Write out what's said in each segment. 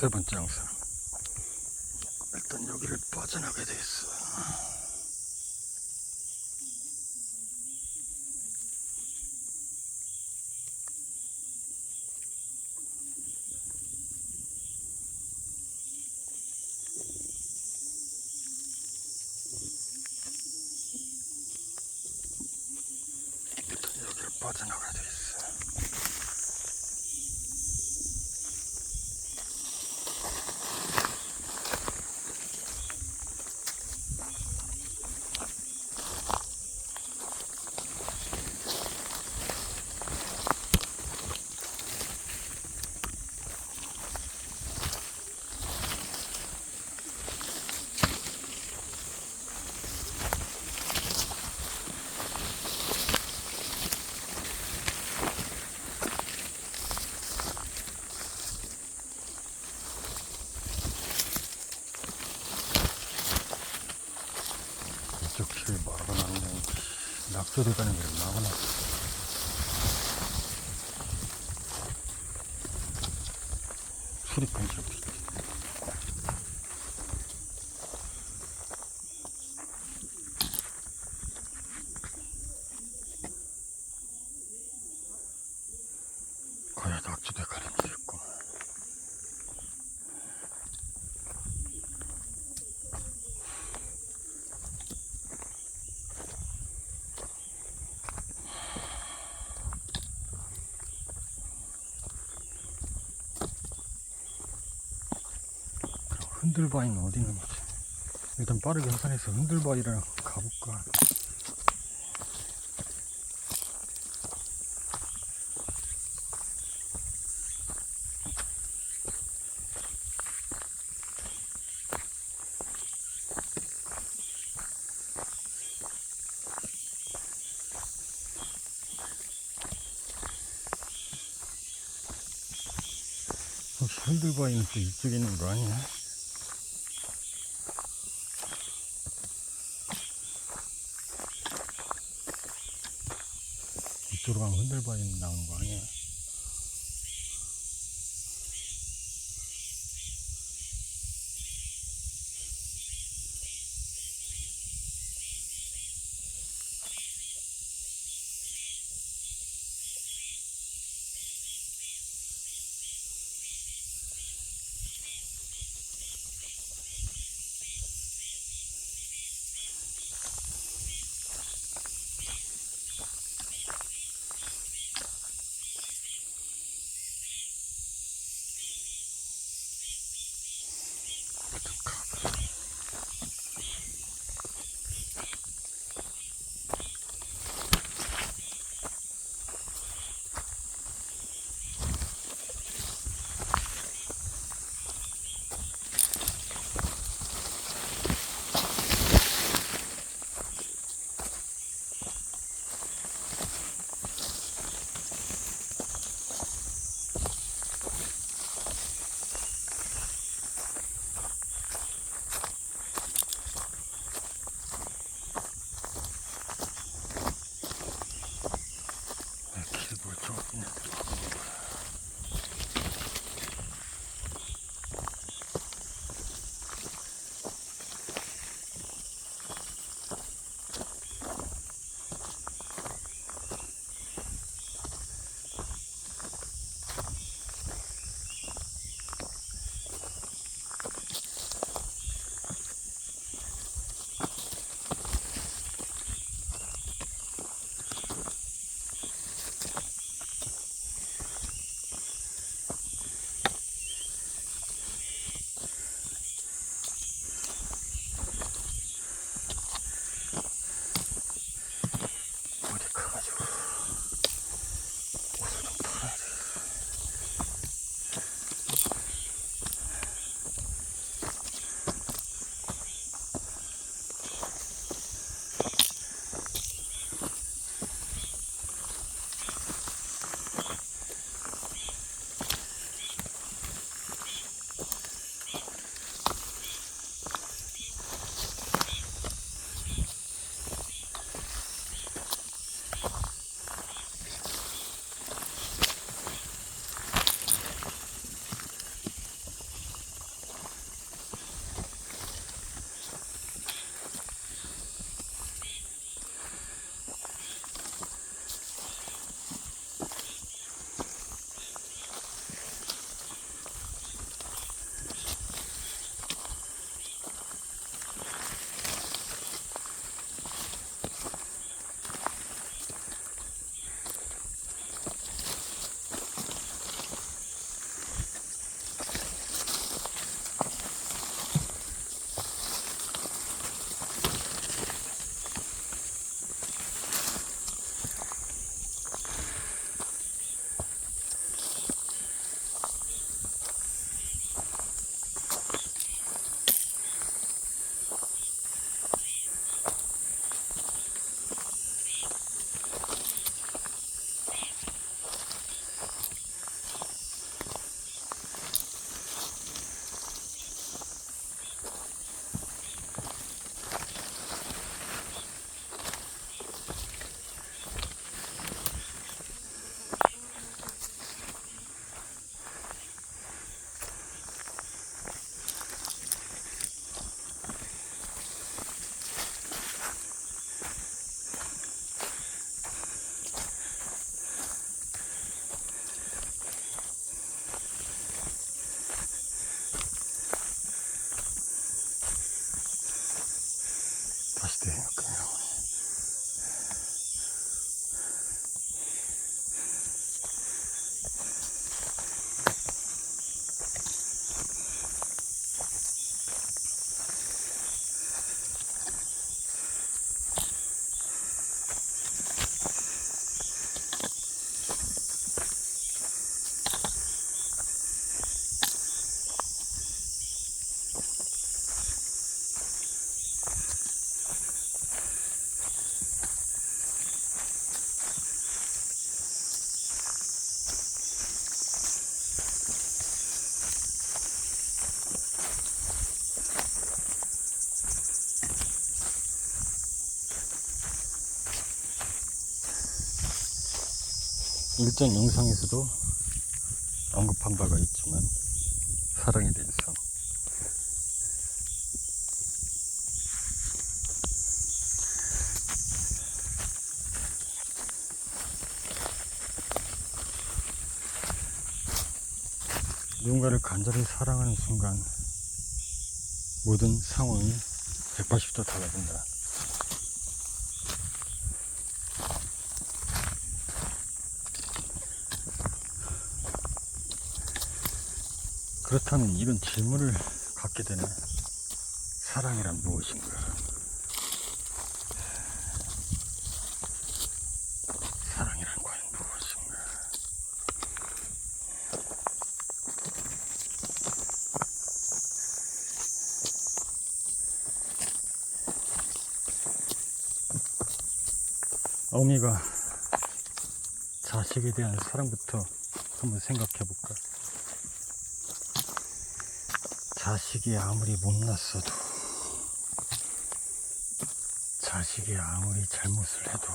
세 번째 영상. 일단 여기를 빠져나가게 돼 있어. 일단 여기를 빠져나가야 돼 있어. 이쪽 길 막아놨네. 낙서를 가는 길 막아놨어. 수리판 잡히. 거야 낙지대 가는 길 있고. 흔들바위는 어디 있는 거지? 일단 빠르게 하산해서 흔들바위를 가볼까? 혹시 흔들바위는 또 이쪽에 있는 거 아니야? 이쪽으로 가면 흔들바위 나오는 거 아니야? 일전 영상에서도 언급한 바가 있지만 사랑에 대해서 누군가를 간절히 사랑하는 순간 모든 상황이 180도 달라진다. 그렇다면 이런 질문을 갖게 되는 사랑이란 무엇인가? 사랑이란 과연 무엇인가? 어미가 자식에 대한 사랑부터 한번 생각해 볼까? 자식이 아무리 못났어도, 자식이 아무리 잘못을 해도,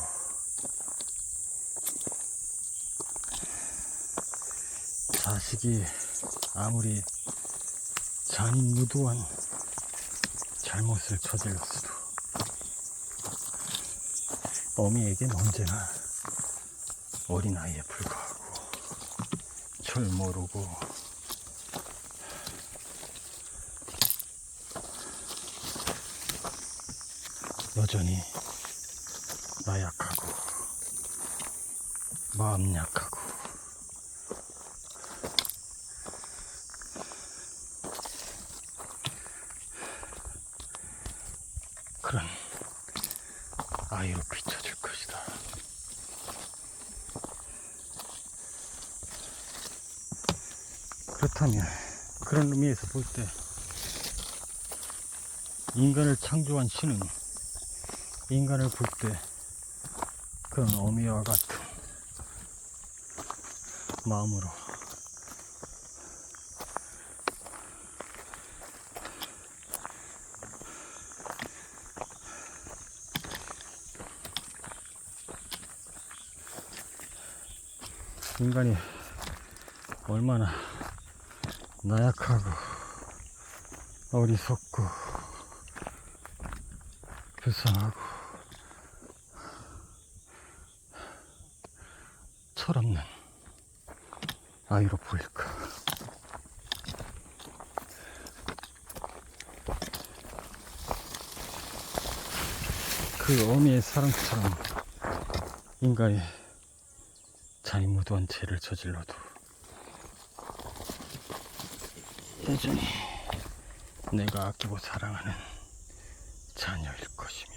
자식이 아무리 잔인무도한 잘못을 저질렀어도 어미에겐 언제나 어린아이에 불과하고 철 모르고 여전히 나약하고 마음 약하고 그런 아이로 비춰질 것이다. 그렇다면 그런 의미에서 볼 때 인간을 창조한 신은 인간을 볼 때 그런 어미와 같은 마음으로 인간이 얼마나 나약하고 어리석고 불쌍하고 철없는 아이로 보일까? 그 어미의 사랑처럼 인간이 잔인무도한 죄를 저질러도 여전히 내가 아끼고 사랑하는 자녀일 것이며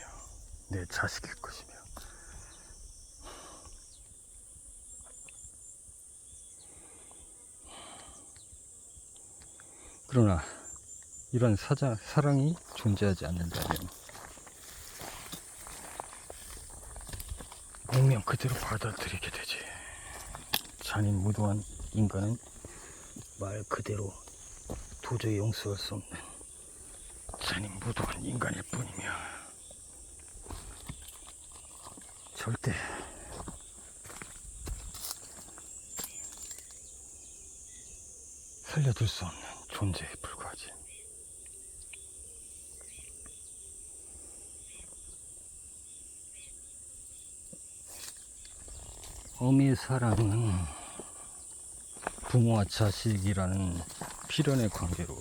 내 자식일 것이며 그러나 이런 사랑이 존재하지 않는다면 액면 그대로 받아들이게 되지. 잔인무도한 인간은 말 그대로 도저히 용서할 수 없는 잔인무도한 인간일 뿐이며 절대 살려둘 수 없는 존재에 불과하지. 어미의 사랑은 부모와 자식이라는 필연의 관계로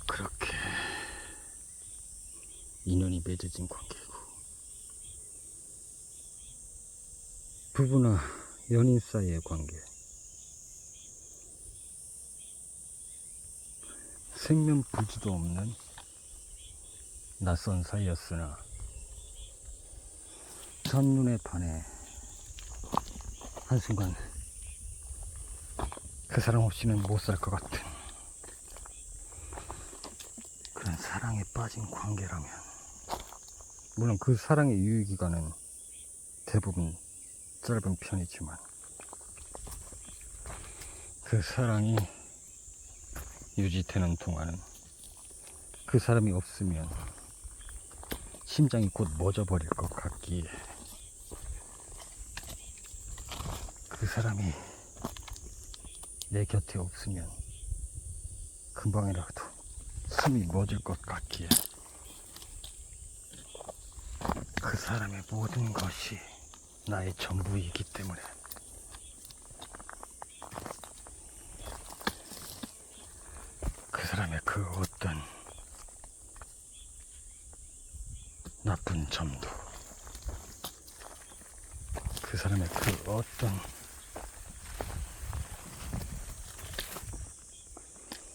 그렇게 인연이 맺어진 관계고 부부나 연인 사이의 관계 생면부지도 없는 낯선 사이였으나 첫눈에 반해 한순간 그 사람 없이는 못 살 것 같은 그런 사랑에 빠진 관계라면 물론 그 사랑의 유효기간은 대부분 짧은 편이지만 그 사랑이 유지되는 동안은 그 사람이 없으면 심장이 곧 멎어버릴 것 같기에 그 사람이 내 곁에 없으면 금방이라도 숨이 멎을 것 같기에 그 사람의 모든 것이 나의 전부이기 때문에 그 사람의 그 어떤 나쁜 점도 그 사람의 그 어떤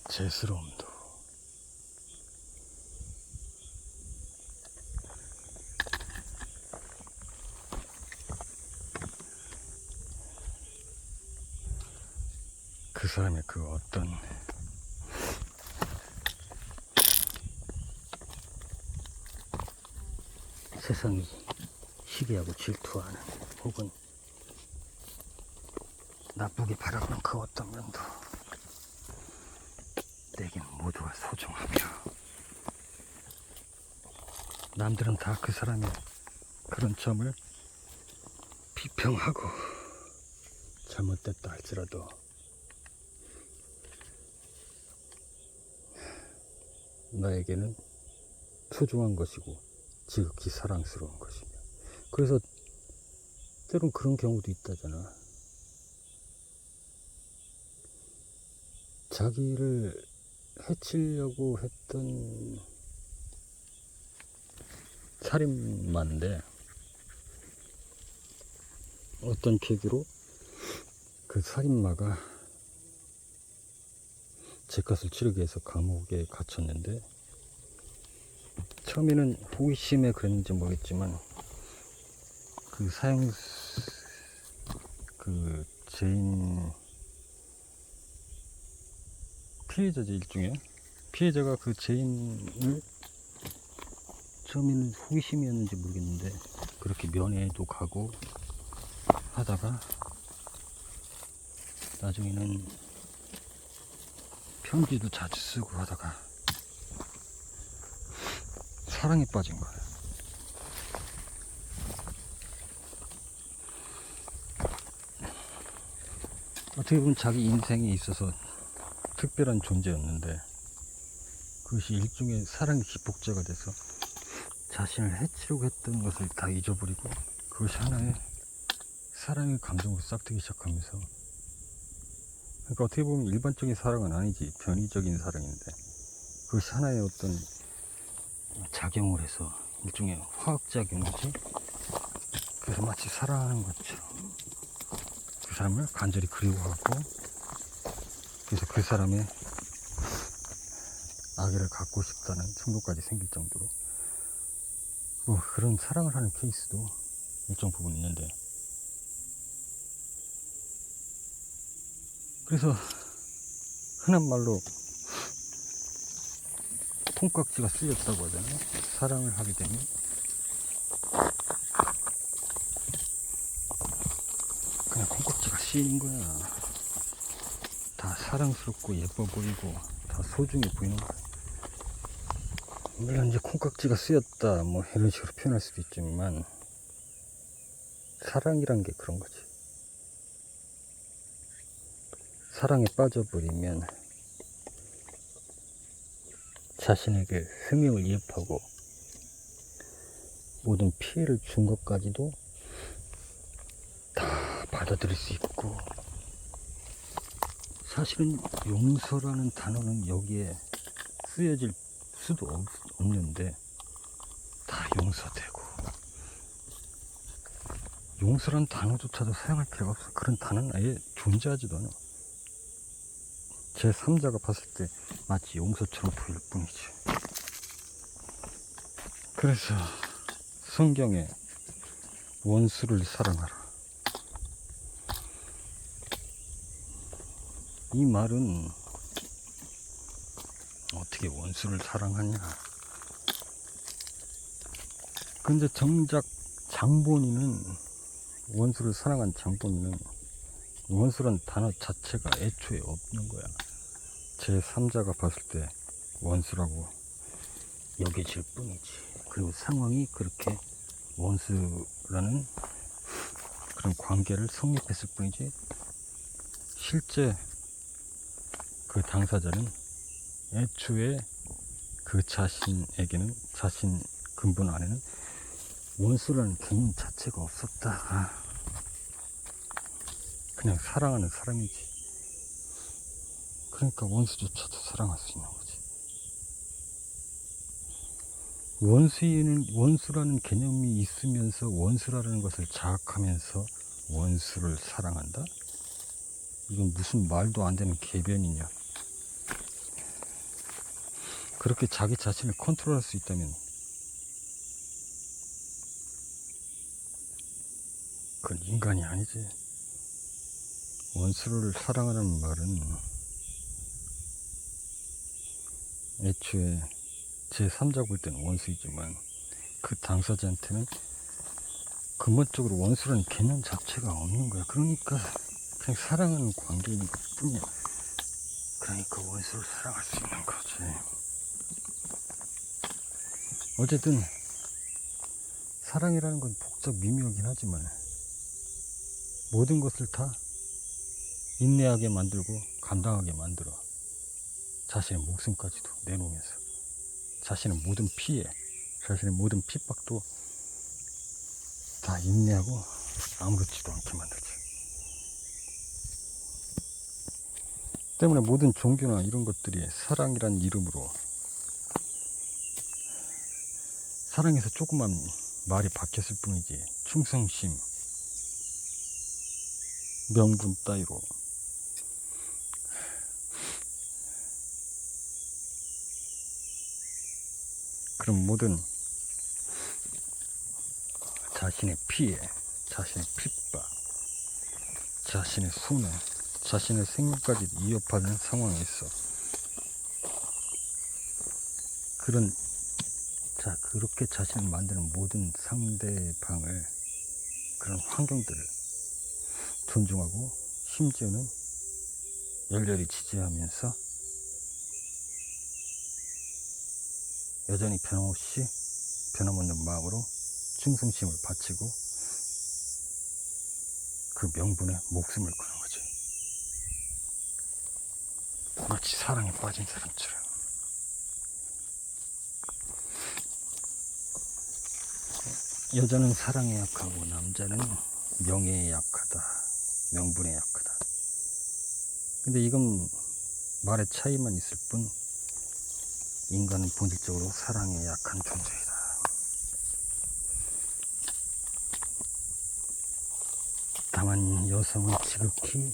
죄스러움도 그 사람의 그 어떤 세상이 시기하고 질투하는 혹은 나쁘게 바라보는 그 어떤 면도 내겐 모두가 소중하며 남들은 다 그 사람의 그런 점을 비평하고 잘못됐다 할지라도 나에게는 소중한 것이고 지극히 사랑스러운 것이며 그래서 때론 그런 경우도 있다잖아. 자기를 해치려고 했던 살인마인데 어떤 계기로 그 살인마가 죄값을 치르기 위해서 감옥에 갇혔는데 처음에는 호기심에 그랬는지 모르겠지만 그 죄인 피해자지 일종의 피해자가 그 죄인을 처음에는 호기심이었는지 모르겠는데 그렇게 면회도 가고 하다가 나중에는 편지도 자주 쓰고 하다가 사랑에 빠진 거야. 어떻게 보면 자기 인생에 있어서 특별한 존재였는데 그것이 일종의 사랑의 기폭제가 돼서 자신을 해치려고 했던 것을 다 잊어버리고 그것이 하나의 사랑의 감정으로 싹트기 시작하면서 그러니까 어떻게 보면 일반적인 사랑은 아니지 변이적인 사랑인데 그것이 하나의 어떤 작용을 해서 일종의 화학작용이지 그래서 마치 사랑하는 것처럼 그 사람을 간절히 그리워하고 그래서 그 사람의 아기를 갖고 싶다는 충동까지 생길 정도로 뭐 그런 사랑을 하는 케이스도 일정 부분 있는데 그래서 흔한 말로 콩깍지가 쓰였다고 하잖아요. 사랑을 하게 되면 그냥 콩깍지가 씌이는 거야. 다 사랑스럽고 예뻐 보이고 다 소중해 보이는 거야. 물론 이제 콩깍지가 쓰였다 뭐 이런 식으로 표현할 수도 있지만 사랑이란 게 그런 거지. 사랑에 빠져버리면 자신에게 생명을 이입하고 모든 피해를 준 것까지도 다 받아들일 수 있고 사실은 용서라는 단어는 여기에 쓰여질 수도 없는데 다 용서되고 용서라는 단어조차도 사용할 필요가 없어. 그런 단어는 아예 존재하지도 않아. 제3자가 봤을 때 마치 용서처럼 보일 뿐이지. 그래서 성경에 원수를 사랑하라 이 말은 어떻게 원수를 사랑하냐. 근데 정작 장본인은 원수를 사랑한 장본인은 원수란 단어 자체가 애초에 없는 거야. 제3자가 봤을 때 원수라고 여겨질 뿐이지. 그리고 상황이 그렇게 원수라는 그런 관계를 성립했을 뿐이지, 실제 그 당사자는 애초에 그 자신에게는, 자신 근본 안에는 원수라는 개념 자체가 없었다. 그냥 사랑하는 사람이지. 그러니까 원수조차도 사랑할 수 있는 거지. 원수라는 개념이 있으면서 원수라는 것을 자학하면서 원수를 사랑한다? 이건 무슨 말도 안 되는 궤변이냐. 그렇게 자기 자신을 컨트롤할 수 있다면 그건 인간이 아니지. 원수를 사랑하는 말은 애초에 제3자 볼 때는 원수이지만, 그 당사자한테는 근본적으로 원수라는 개념 자체가 없는 거야. 그러니까 그냥 사랑하는 관계인 것 뿐이야. 그러니까 원수를 사랑할 수 있는 거지. 어쨌든 사랑이라는 건 복잡 미묘하긴 하지만 모든 것을 다 인내하게 만들고 감당하게 만들어. 자신의 목숨까지도 내놓으면서 자신의 모든 피해, 자신의 모든 핍박도 다 인내하고 아무렇지도 않게 만들지. 때문에 모든 종교나 이런 것들이 사랑이란 이름으로, 사랑에서 조금만 말이 바뀌었을 뿐이지, 충성심, 명분 따위로 그런 모든 자신의 피해, 자신의 핍박, 자신의 손해, 자신의 생명까지 위협하는 상황에서 그렇게 자신을 만드는 모든 상대방을, 그런 환경들을 존중하고 심지어는 열렬히 지지하면서 여전히 변함없이 변함없는 마음으로 충성심을 바치고 그 명분에 목숨을 거는 거지. 마치 사랑에 빠진 사람처럼. 여자는 사랑에 약하고 남자는 명예에 약하다, 명분에 약하다. 근데 이건 말의 차이만 있을 뿐, 인간은 본질적으로 사랑에 약한 존재이다. 다만 여성은 지극히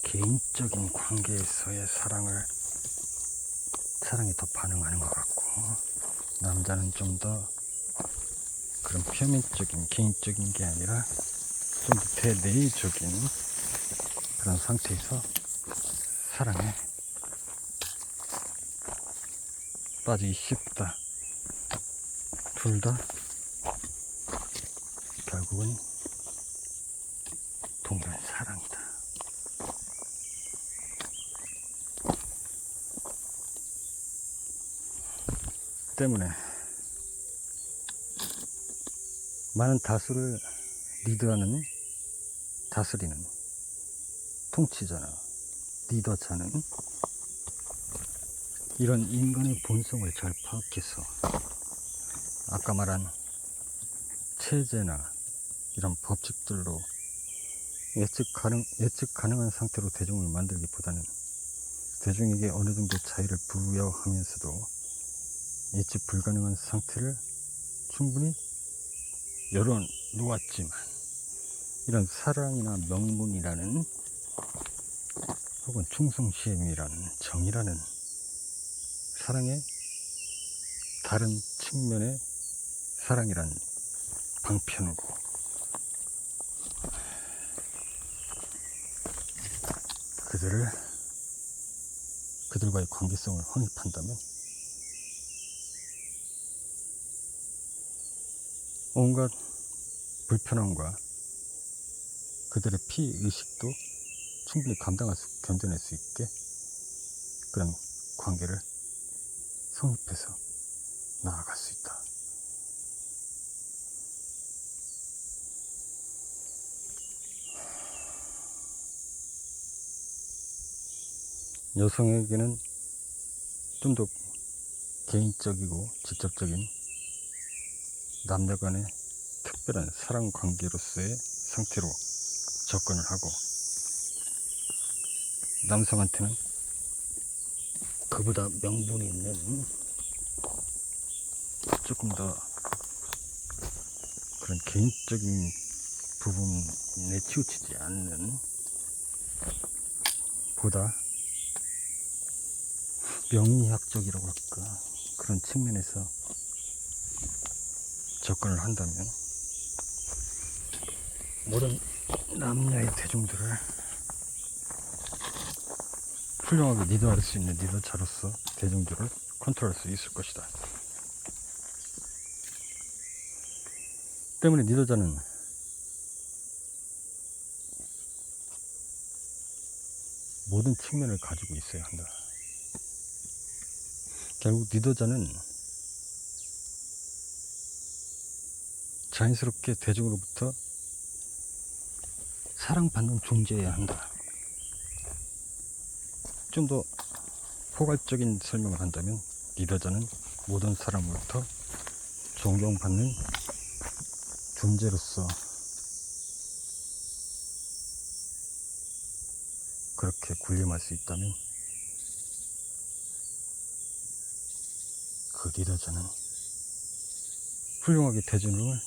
개인적인 관계에서의 사랑에 더 반응하는 것 같고, 남자는 좀 더 그런 표면적인 개인적인 게 아니라 좀 더 대내적인 그런 상태에서 사랑에 빠지기 쉽다. 둘 다 결국은 동일한 사랑이다. 때문에 많은 다수를 리드하는, 다스리는 통치자나 리더자는 이런 인간의 본성을 잘 파악해서 아까 말한 체제나 이런 법칙들로 예측 가능한 상태로 대중을 만들기보다는 대중에게 어느 정도 자유를 부여하면서도 예측 불가능한 상태를 충분히 열어놓았지만, 이런 사랑이나 명분이라는 혹은 충성심이라는 정이라는 사랑의 다른 측면의 사랑이란 방편으로 그들과의 관계성을 확립한다면 온갖 불편함과 그들의 피의식도 충분히 견뎌낼 수 있게 그런 관계를 성립해서 나아갈 수 있다. 여성에게는 좀 더 개인적이고 직접적인 남녀 간의 특별한 사랑 관계로서의 상태로 접근을 하고, 남성한테는 그보다 명분이 있는 조금 더 그런 개인적인 부분에 치우치지 않는, 보다 명리학적이라고 할까, 그런 측면에서 접근을 한다면 모든 남녀의 대중들을 훌륭하게 리더할 수 있는 리더자로서 대중들을 컨트롤할 수 있을 것이다. 때문에 리더자는 모든 측면을 가지고 있어야 한다. 결국 리더자는 자연스럽게 대중으로부터 사랑받는 존재여야 한다. 좀 더 포괄적인 설명을 한다면, 리더자는 모든 사람으로부터 존경받는 존재로서 그렇게 군림할 수 있다면, 그 리더자는 훌륭하게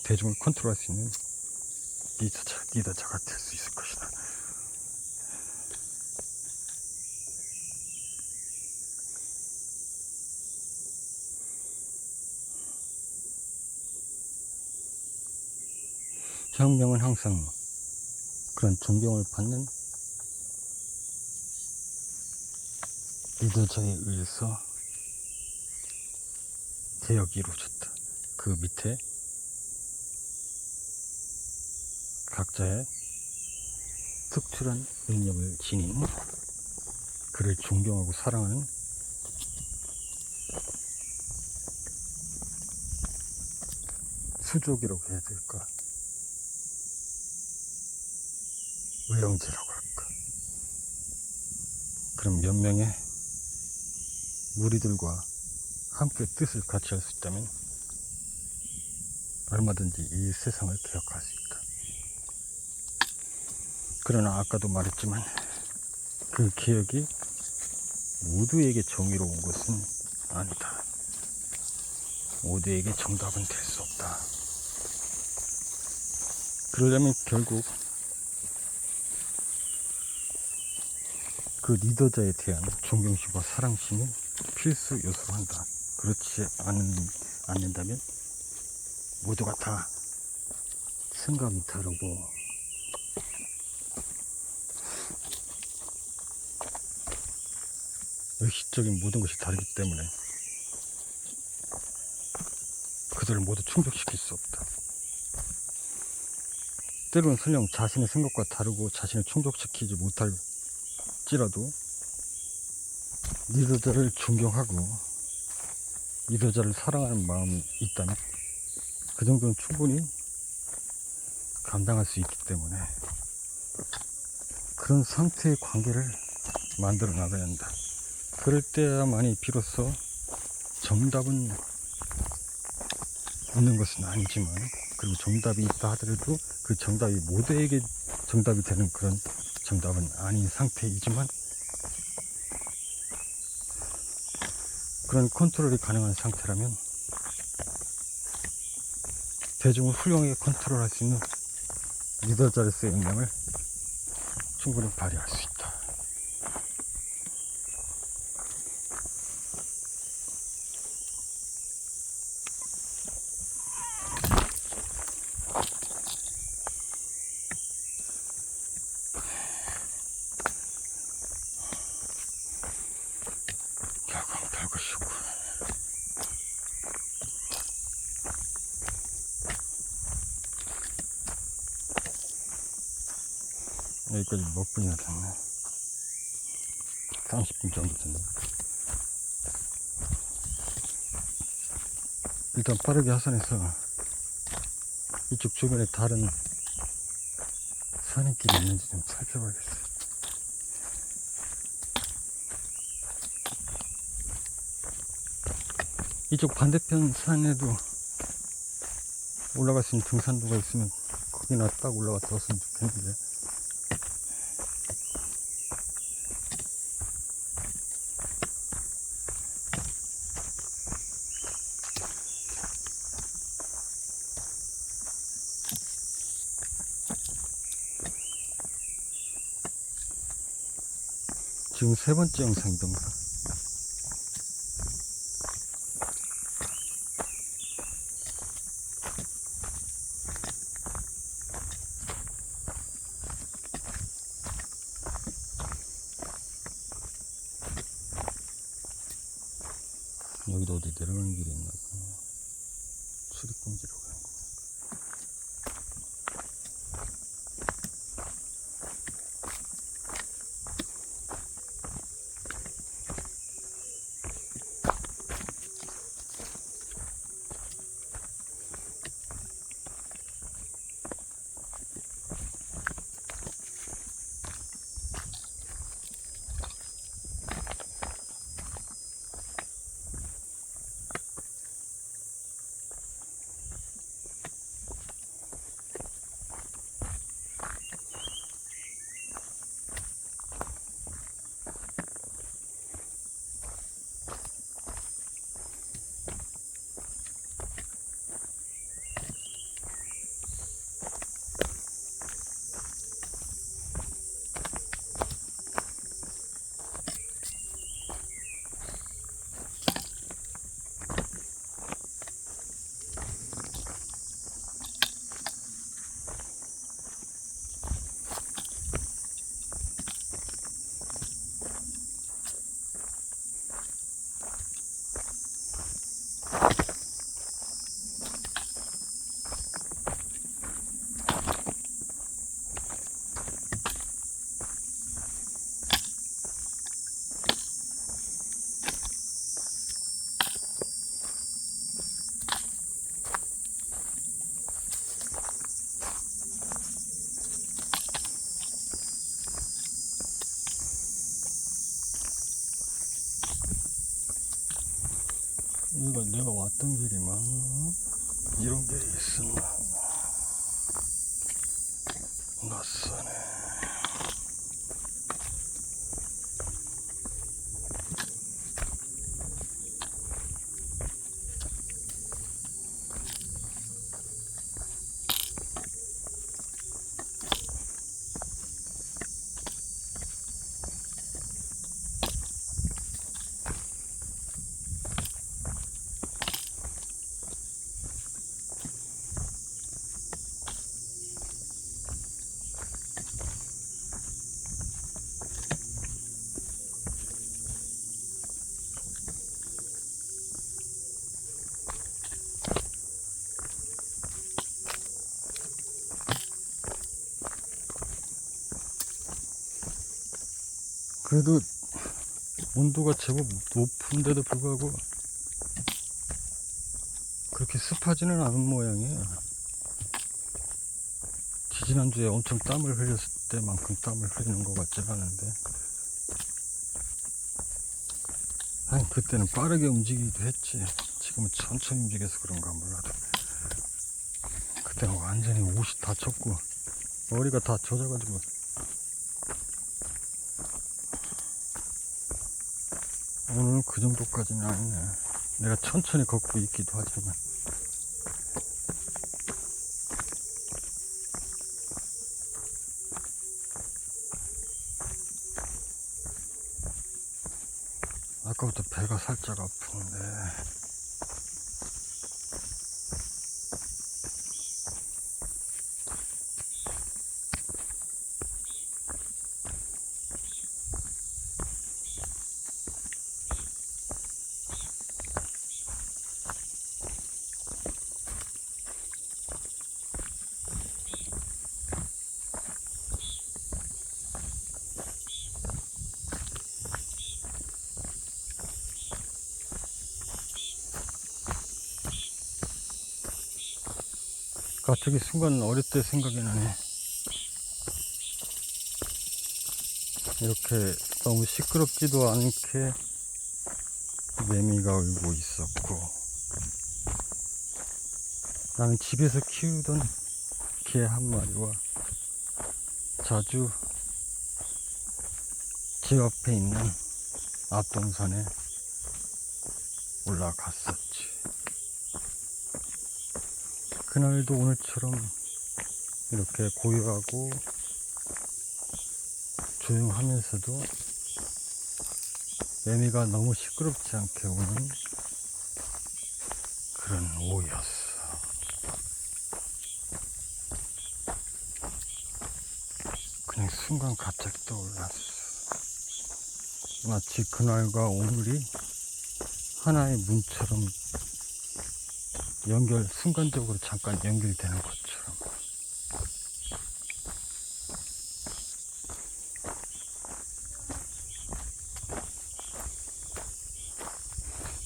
대중을 컨트롤할 수 있는 리더자가 될 수 있을 것이다. 혁명은 항상 그런 존경을 받는 리더자에 의해서 개혁이 이루어졌다. 그 밑에 각자의 특출한 능력을 지닌, 그를 존경하고 사랑하는 수족이라고 해야 될까, 의형제라고 할까, 그럼 몇 명의 무리들과 함께 뜻을 같이 할 수 있다면 얼마든지 이 세상을 개혁할 수 있다. 그러나 아까도 말했지만, 그 개혁이 모두에게 정의로운 것은 아니다. 모두에게 정답은 될 수 없다. 그러려면 결국 그 리더자에 대한 존경심과 사랑심이 필수 요소로 한다. 그렇지 않는다면 모두가 다 생각이 다르고 의식적인 모든 것이 다르기 때문에 그들을 모두 충족시킬 수 없다. 때로는 설령 자신의 생각과 다르고 자신을 충족시키지 못할지라도 리더자를 존경하고 리더자를 사랑하는 마음이 있다면 그 정도는 충분히 감당할 수 있기 때문에 그런 상태의 관계를 만들어 나가야 한다. 그럴 때야만이 비로소 정답은 있는 것은 아니지만, 그리고 정답이 있다 하더라도 그 정답이 모두에게 정답이 되는 그런 정답은 아닌 상태이지만, 그런 컨트롤이 가능한 상태라면 대중을 훌륭하게 컨트롤할 수 있는 리더자로서의 역량을 충분히 발휘할 수 있다. 결국 별것이고, 여기까지 몇 분이나 됐네. 30분 정도 됐네. 일단 빠르게 하산해서 이쪽 주변에 다른 산행길이 있는지 좀 살펴봐야겠어요. 이쪽 반대편 산에도 올라갈 수 있는 등산로가 있으면 거기나 딱 올라갔다 왔으면 좋겠는데. 지금 3번째 영상이던가. 여기도 어디 내려가는 길이 있나 보네. 출입금지로 가는 거. 여기가 내가 왔던 길이만 이런 길이 있었나. 낯서네. 그래도 온도가 제법 높은데도 불구하고 그렇게 습하지는 않은 모양이에요. 지지난주에 엄청 땀을 흘렸을 때만큼 땀을 흘리는 것 같지 않은데, 아니 그때는 빠르게 움직이기도 했지. 지금은 천천히 움직여서 그런가 몰라도 그때는 완전히 옷이 다 젖고 머리가 다 젖어가지고. 오늘은 그 정도까지는 아니네. 내가 천천히 걷고 있기도 하지만. 아까부터 배가 살짝 아프는데. 갑자기 순간 어릴 때 생각이 나네. 이렇게 너무 시끄럽지도 않게 매미가 울고 있었고, 나는 집에서 키우던 개 한 마리와 자주 집 앞에 있는 앞동산에 올라갔었지. 그날도 오늘처럼 이렇게 고요하고 조용하면서도 매미가 너무 시끄럽지 않게 오는 그런 오후였어. 그냥 순간 갑자기 떠올랐어. 마치 그날과 오늘이 하나의 문처럼 순간적으로 잠깐 연결되는 것처럼.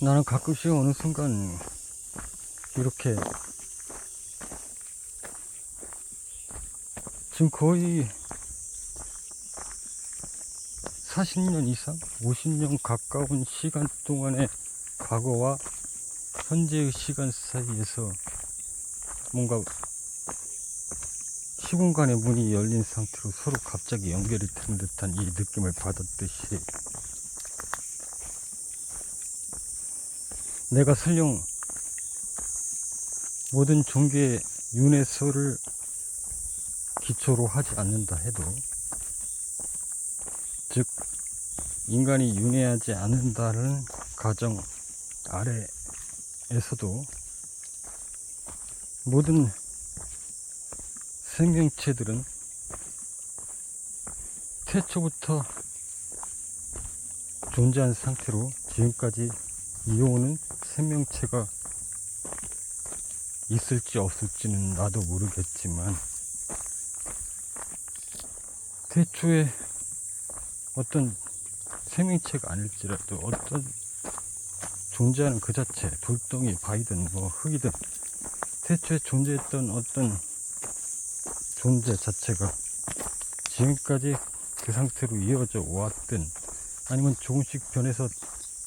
나는 가끔씩 어느 순간 이렇게 지금 거의 40년 이상, 50년 가까운 시간 동안의 과거와 현재의 시간 사이에서 뭔가 시공간의 문이 열린 상태로 서로 갑자기 연결이 된 듯한 이 느낌을 받았듯이, 내가 설령 모든 종교의 윤회서를 기초로 하지 않는다 해도, 즉 인간이 윤회하지 않는다는 가정 아래에서도 모든 생명체들은 태초부터 존재한 상태로 지금까지 이어오는 생명체가 있을지 없을지는 나도 모르겠지만, 태초에 어떤 생명체가 아닐지라도 어떤 존재하는 그 자체, 돌덩이, 바위든 뭐 흙이든 태초에 존재했던 어떤 존재 자체가 지금까지 그 상태로 이어져 왔든, 아니면 조금씩 변해서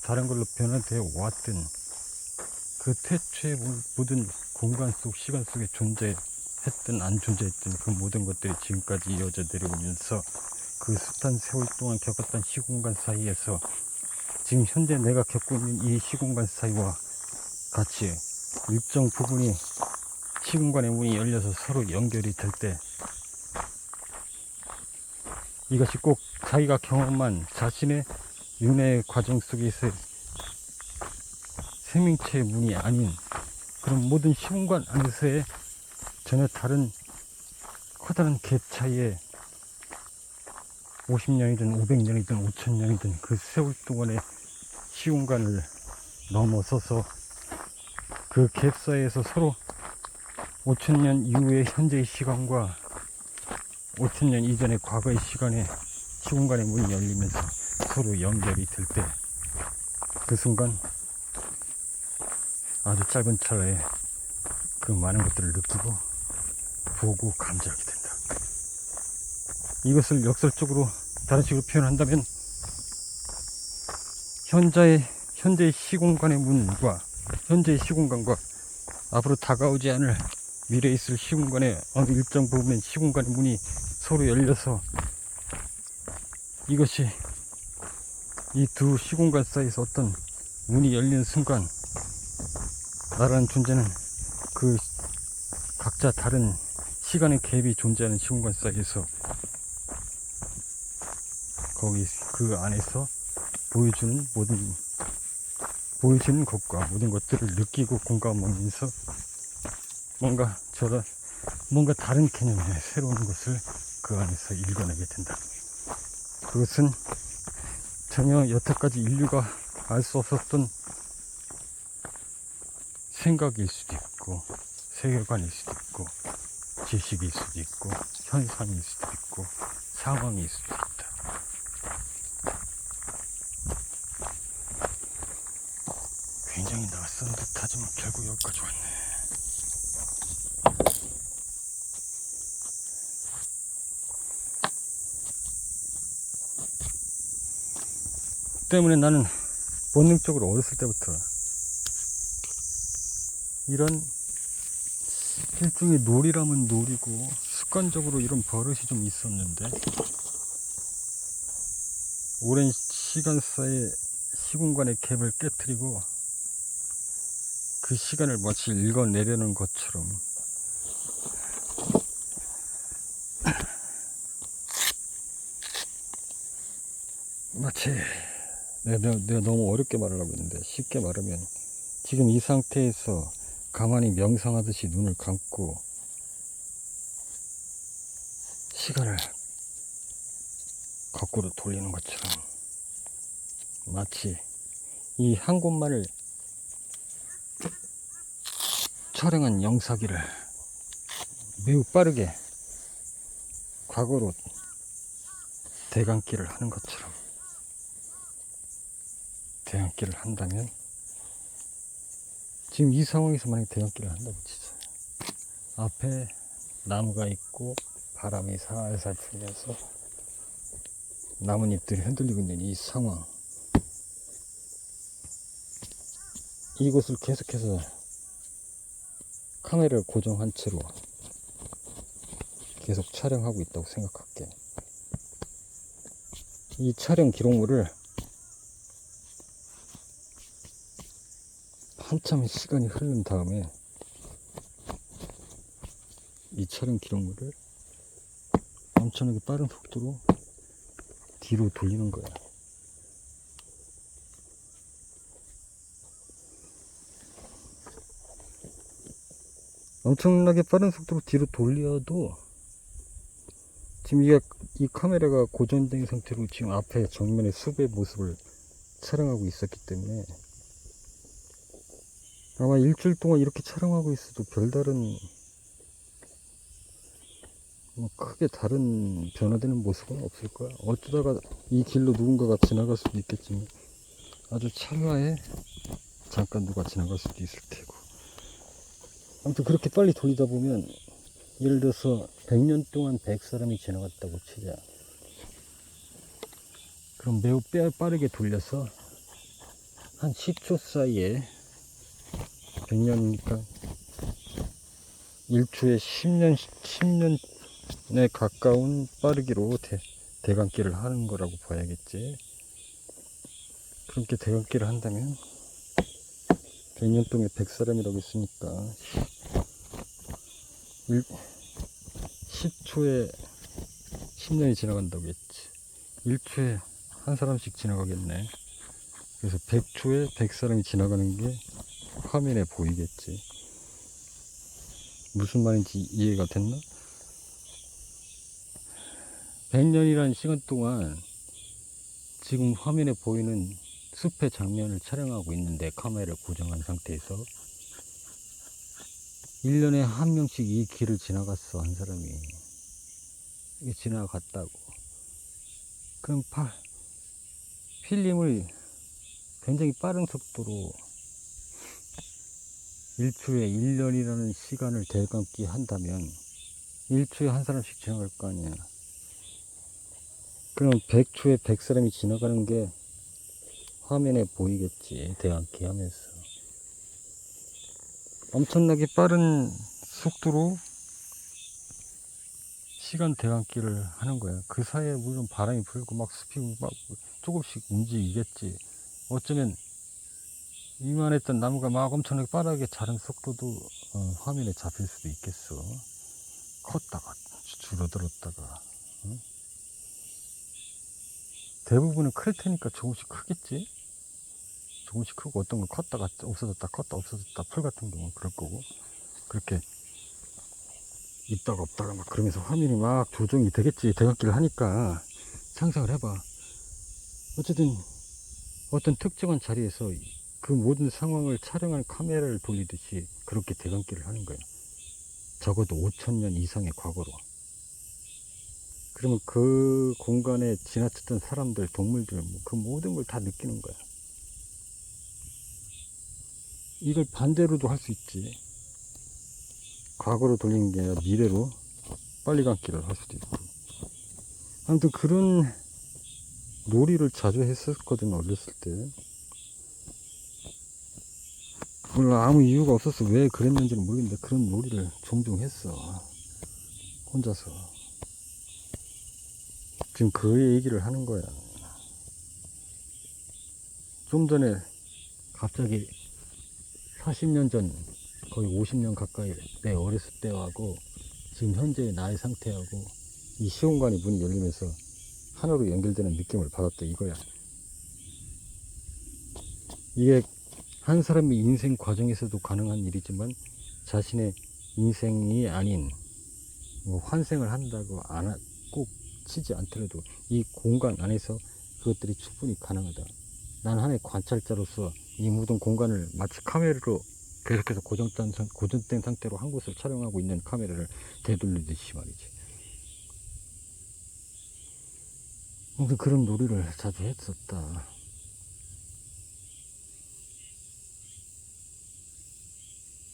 다른 걸로 변화되어 왔든, 그 태초에 모든 공간 속, 시간 속에 존재했든 안 존재했든 그 모든 것들이 지금까지 이어져 내려오면서 그 숱한 세월 동안 겪었던 시공간 사이에서 지금 현재 내가 겪고 있는 이 시공간 사이와 같이 일정 부분이 시공간의 문이 열려서 서로 연결이 될 때, 이것이 꼭 자기가 경험한 자신의 윤회 과정 속에서의 생명체의 문이 아닌 그런 모든 시공간 안에서의 전혀 다른 커다란 갭 차이에 50년이든 500년이든 5000년이든 그 세월 동안의 시공간을 넘어서서 그 갭 사이에서 서로 5000년 이후의 현재의 시간과 5000년 이전의 과거의 시공간의 문이 열리면서 서로 연결이 될 때, 그 순간 아주 짧은 찰나에 그 많은 것들을 느끼고 보고 감지하게 된다. 이것을 역설적으로 다른 식으로 표현한다면, 현재의 시공간의 문과 현재의 시공간과 앞으로 다가오지 않을 미래에 있을 시공간의 어느 일정 부분의 시공간의 문이 서로 열려서, 이것이 이 두 시공간 사이에서 어떤 문이 열리는 순간, 나라는 존재는 그 각자 다른 시간의 갭이 존재하는 시공간 사이에서 거기 그 안에서 보여지는 것과 모든 것들을 느끼고 공감하면서 뭔가 다른 개념의 새로운 것을 그 안에서 읽어내게 된다. 그것은 전혀 여태까지 인류가 알 수 없었던 생각일 수도 있고, 세계관일 수도 있고, 지식일 수도 있고, 현상일 수도 있고, 상황일 수도 있다. 굉장히 낯선 듯하지만 결국 여기까지 왔네. 때문에 나는 본능적으로 어렸을 때부터 이런 일종의 놀이라면 놀이고 습관적으로 이런 버릇이 좀 있었는데 오랜 시간 사이에 시공간의 갭을 깨뜨리고 그 시간을 마치 읽어내려는 것처럼 마치 내가 너무 어렵게 말하려고 했는데 쉽게 말하면 지금 이 상태에서 가만히 명상하듯이 눈을 감고 시간을 거꾸로 돌리는 것처럼 마치 이 한 곳만을 촬영한 영상기를 매우 빠르게 과거로 대감기를 하는 것처럼 대감기를 한다면 지금 이 상황에서 만약에 대감기를 한다고 치죠. 앞에 나무가 있고 바람이 살살 불면서 나뭇잎들이 흔들리고 있는 이 상황, 이곳을 계속해서 카메라를 고정한 채로 계속 촬영하고 있다고 생각할게. 이 촬영 기록물을 한참의 시간이 흐른 다음에 이 촬영 기록물을 엄청나게 빠른 속도로 뒤로 돌리는 거야. 엄청나게 빠른 속도로 뒤로 돌려도 지금 이 카메라가 고정된 상태로 지금 앞에 정면의 숲의 모습을 촬영하고 있었기 때문에 아마 일주일 동안 이렇게 촬영하고 있어도 별다른 뭐 크게 다른 변화되는 모습은 없을 거야. 어쩌다가 이 길로 누군가가 지나갈 수도 있겠지만 아주 찰나에 잠깐 누가 지나갈 수도 있을 테고. 아무튼 그렇게 빨리 돌리다 보면 예를 들어서 100년 동안 100사람이 지나갔다고 치자. 그럼 매우 빠르게 돌려서 한 10초 사이에 100년이니까 1초에 10년에 가까운 빠르기로 대감기를 하는 거라고 봐야겠지. 그렇게 대감기를 한다면 100년 동안 100사람이라고 했으니까 10초에 10년이 지나간다고 했지. 1초에 한 사람씩 지나가겠네. 그래서 100초에 100사람이 지나가는 게 화면에 보이겠지. 무슨 말인지 이해가 됐나? 100년이라는 시간 동안 지금 화면에 보이는 숲의 장면을 촬영하고 있는데 카메라를 고정한 상태에서 1년에 한 명씩 이 길을 지나갔어. 한 사람이 지나갔다고. 그럼 필름을 굉장히 빠른 속도로 1초에 1년이라는 시간을 대감기 한다면 1초에 한 사람씩 지나갈 거 아니야. 그럼 100초에 100사람이 지나가는 게 화면에 보이겠지. 대감기 하면서 엄청나게 빠른 속도로 시간 대감기를 하는 거야. 그 사이에 물론 바람이 불고 막 습히고 막 조금씩 움직이겠지. 어쩌면 이만했던 나무가 막 엄청나게 빠르게 자른 속도도 화면에 잡힐 수도 있겠어. 컸다가 줄어들었다가. 대부분은 클 테니까 조금씩 크겠지. 조금씩 크고 어떤 건 컸다가 없어졌다 컸다 없어졌다. 풀 같은 경우는 그럴 거고. 그렇게 있다가 없다가 막 그러면서 화면이 막 조정이 되겠지. 대감기를 하니까. 상상을 해봐. 어쨌든 어떤 특정한 자리에서 그 모든 상황을 촬영한 카메라를 돌리듯이 그렇게 대감기를 하는 거야. 적어도 5,000년 이상의 과거로. 그러면 그 공간에 지나쳤던 사람들, 동물들, 그 모든 걸 다 느끼는 거야. 이걸 반대로도 할 수 있지. 과거로 돌리는 게 아니라 미래로 빨리 감기를 할 수도 있고. 아무튼 그런 놀이를 자주 했었거든, 어렸을 때. 몰라, 아무 이유가 없었어. 왜 그랬는지는 모르겠는데 그런 놀이를 종종 했어, 혼자서. 지금 그 얘기를 하는 거야. 좀 전에 갑자기 40년 전, 거의 50년 가까이 내 어렸을 때하고 지금 현재의 나의 상태하고 이 시공간이 문이 열리면서 하나로 연결되는 느낌을 받았다 이거야. 이게 한 사람의 인생 과정에서도 가능한 일이지만 자신의 인생이 아닌 뭐 환생을 한다고 꼭 치지 않더라도 이 공간 안에서 그것들이 충분히 가능하다. 난 하나의 관찰자로서 이 모든 공간을 마치 카메라로 계속해서 고정된 상태로 한 곳을 촬영하고 있는 카메라를 되돌리듯이 말이지. 아무튼 그런 놀이를 자주 했었다.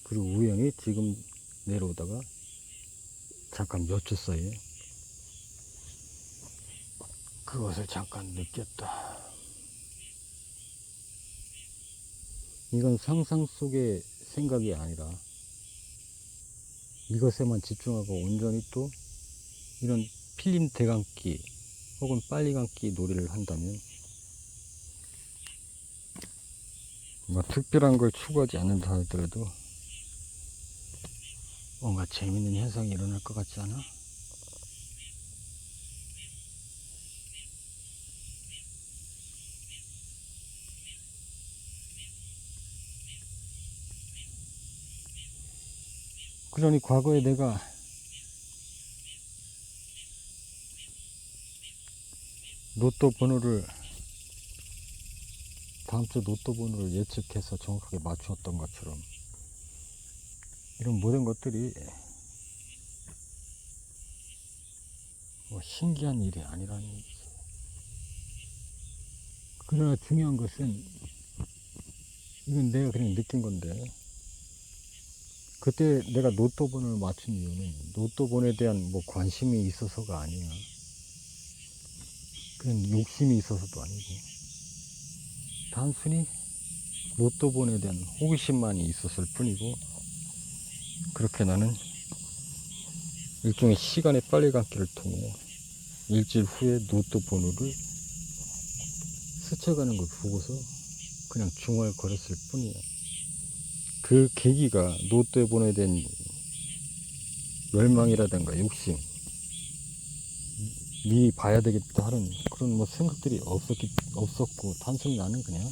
그리고 우연히 지금 내려오다가 잠깐 몇 초 사이에 그것을 잠깐 느꼈다. 이건 상상 속의 생각이 아니라 이것에만 집중하고 온전히 또 이런 필름 대감기 혹은 빨리 감기 놀이를 한다면 뭔가 특별한 걸 추구하지 않는다 하더라도 뭔가 재밌는 현상이 일어날 것 같지 않아? 그러니 과거에 내가 로또 번호를 다음 주 로또 번호를 예측해서 정확하게 맞추었던 것처럼 이런 모든 것들이 뭐 신기한 일이 아니라는 얘기지. 그러나 중요한 것은 이건 내가 그냥 느낀 건데 그때 내가 로또 번호를 맞춘 이유는 로또 번호에 대한 뭐 관심이 있어서가 아니야. 그냥 욕심이 있어서도 아니고 단순히 로또 번호에 대한 호기심만이 있었을 뿐이고 그렇게 나는 일종의 시간의 빨리감기를 통해 일주일 후에 로또 번호를 스쳐가는 걸 보고서 그냥 중얼거렸을 뿐이야. 그 계기가 로또의 번호에 대한 열망이라든가 욕심, 미리 봐야 되겠다 하는 그런 뭐 생각들이 없었고 단순히 나는 그냥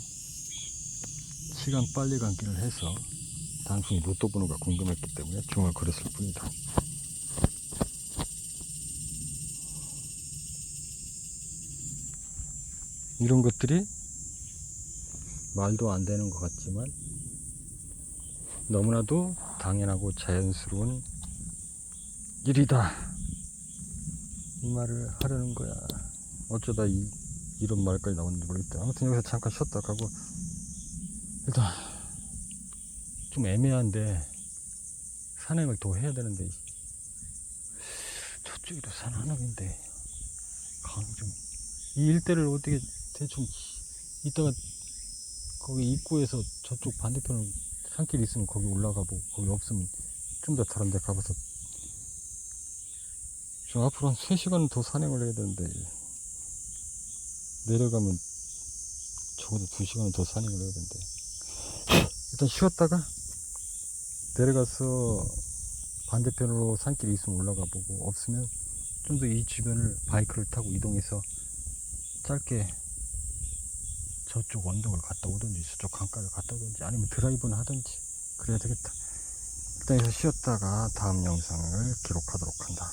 시간 빨리 감기를 해서 단순히 로또 번호가 궁금했기 때문에 중얼거렸을 뿐이다. 이런 것들이 말도 안 되는 것 같지만 너무나도 당연하고 자연스러운 일이다 이 말을 하려는 거야. 어쩌다 이런 말까지 나오는지 모르겠다. 아무튼 여기서 잠깐 쉬었다 가고 일단 좀 애매한데 산행을 더 해야 되는데 저쪽에도 산 하나인데 강좀 이 일대를 어떻게 대충 이따가 거기 입구에서 저쪽 반대편으로 산길 있으면 거기 올라가 보고 거기 없으면 좀 더 다른 데 가봐서 저 앞으로 한 3시간 더 산행을 해야 되는데 내려가면 적어도 2시간은 더 산행을 해야 되는데 일단 쉬었다가 내려가서 반대편으로 산길이 있으면 올라가 보고 없으면 좀 더 이 주변을 바이크를 타고 이동해서 짧게 저쪽 언덕을 갔다 오든지 저쪽 강가를 갔다 오든지 아니면 드라이브는 하든지 그래야 되겠다. 일단 여기서 쉬었다가 다음 영상을 기록하도록 한다.